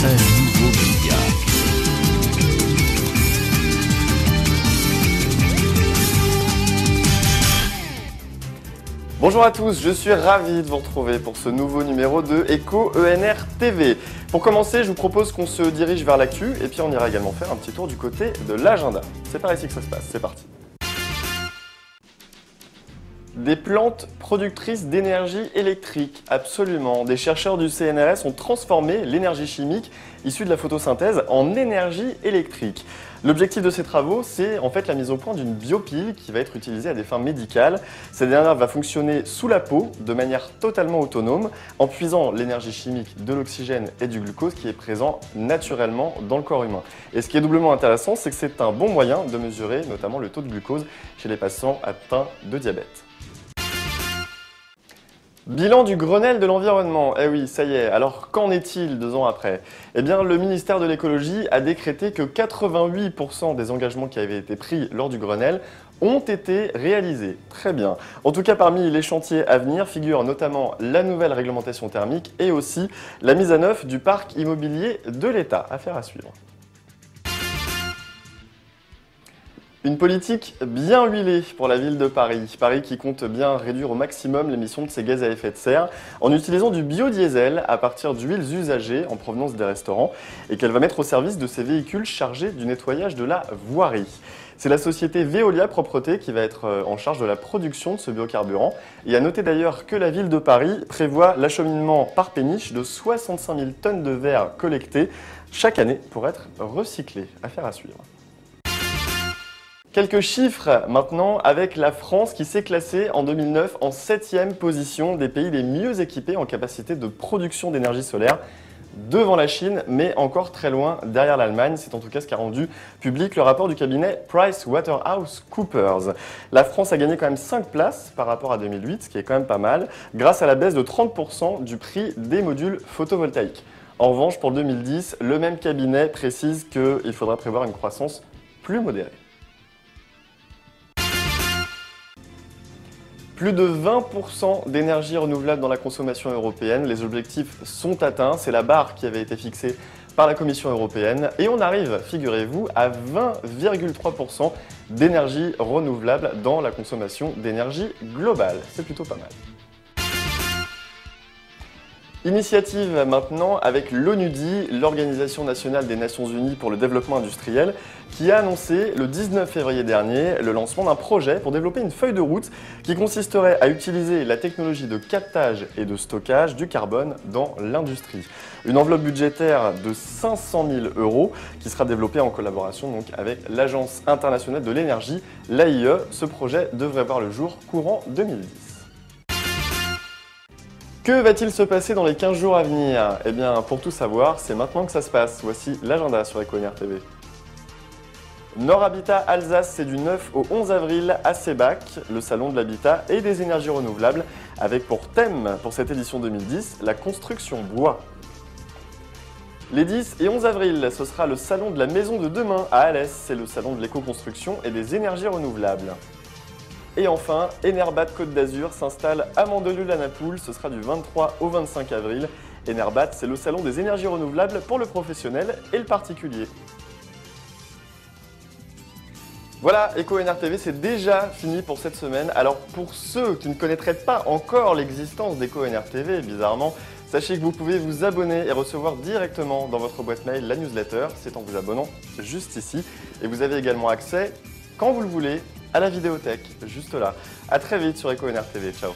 un nouveau média. Bonjour à tous, je suis ravi de vous retrouver pour ce nouveau numéro de Eco ENR TV. Pour commencer, je vous propose qu'on se dirige vers l'actu et puis on ira également faire un petit tour du côté de l'agenda. C'est par ici que ça se passe, c'est parti. Des plantes productrices d'énergie électrique, absolument. Des chercheurs du CNRS ont transformé l'énergie chimique issue de la photosynthèse en énergie électrique. L'objectif de ces travaux, c'est en fait la mise au point d'une biopile qui va être utilisée à des fins médicales. Cette dernière va fonctionner sous la peau de manière totalement autonome en puisant l'énergie chimique de l'oxygène et du glucose qui est présent naturellement dans le corps humain. Et ce qui est doublement intéressant, c'est que c'est un bon moyen de mesurer notamment le taux de glucose chez les patients atteints de diabète. Bilan du Grenelle de l'environnement. Eh oui, ça y est. Alors, qu'en est-il 2 ans après? Eh bien, le ministère de l'écologie a décrété que 88% des engagements qui avaient été pris lors du Grenelle ont été réalisés. Très bien. En tout cas, parmi les chantiers à venir figurent notamment la nouvelle réglementation thermique et aussi la mise à neuf du parc immobilier de l'État. Affaire à suivre. Une politique bien huilée pour la ville de Paris. Paris qui compte bien réduire au maximum l'émission de ses gaz à effet de serre en utilisant du biodiesel à partir d'huiles usagées en provenance des restaurants et qu'elle va mettre au service de ses véhicules chargés du nettoyage de la voirie. C'est la société Veolia Propreté qui va être en charge de la production de ce biocarburant. Et à noter d'ailleurs que la ville de Paris prévoit l'acheminement par péniche de 65 000 tonnes de verre collectées chaque année pour être recyclées. Affaire à suivre. Quelques chiffres maintenant avec la France qui s'est classée en 2009 en 7e position des pays les mieux équipés en capacité de production d'énergie solaire devant la Chine, mais encore très loin derrière l'Allemagne. C'est en tout cas ce qu'a rendu public le rapport du cabinet PricewaterhouseCoopers. La France a gagné quand même 5 places par rapport à 2008, ce qui est quand même pas mal, grâce à la baisse de 30% du prix des modules photovoltaïques. En revanche, pour 2010, le même cabinet précise qu'il faudra prévoir une croissance plus modérée. Plus de 20% d'énergie renouvelable dans la consommation européenne. Les objectifs sont atteints. C'est la barre qui avait été fixée par la Commission européenne. Et on arrive, figurez-vous, à 20,3% d'énergie renouvelable dans la consommation d'énergie globale. C'est plutôt pas mal. Initiative maintenant avec l'ONUDI, l'Organisation nationale des Nations Unies pour le développement industriel, qui a annoncé le 19 février dernier le lancement d'un projet pour développer une feuille de route qui consisterait à utiliser la technologie de captage et de stockage du carbone dans l'industrie. Une enveloppe budgétaire de 500 000 € qui sera développée en collaboration donc avec l'Agence internationale de l'énergie, l'AIE. Ce projet devrait voir le jour courant 2010. Que va-t-il se passer dans les 15 jours à venir? Eh bien, pour tout savoir, c'est maintenant que ça se passe. Voici l'agenda sur Eco ENR TV. Nord Habitat Alsace, c'est du 9 au 11 avril à Sebac, le salon de l'habitat et des énergies renouvelables, avec pour thème, pour cette édition 2010, la construction bois. Les 10 et 11 avril, ce sera le salon de la maison de demain à Alès, c'est le salon de l'éco-construction et des énergies renouvelables. Et enfin, Enerbat Côte d'Azur s'installe à Mandelieu-la-Napoule, ce sera du 23 au 25 avril. Enerbat, c'est le salon des énergies renouvelables pour le professionnel et le particulier. Voilà, Eco ENR TV, c'est déjà fini pour cette semaine. Alors pour ceux qui ne connaîtraient pas encore l'existence d'Eco ENR TV, bizarrement, sachez que vous pouvez vous abonner et recevoir directement dans votre boîte mail la newsletter, c'est en vous abonnant juste ici. Et vous avez également accès, quand vous le voulez, à la vidéothèque, juste là. A très vite sur Eco ENR TV, ciao.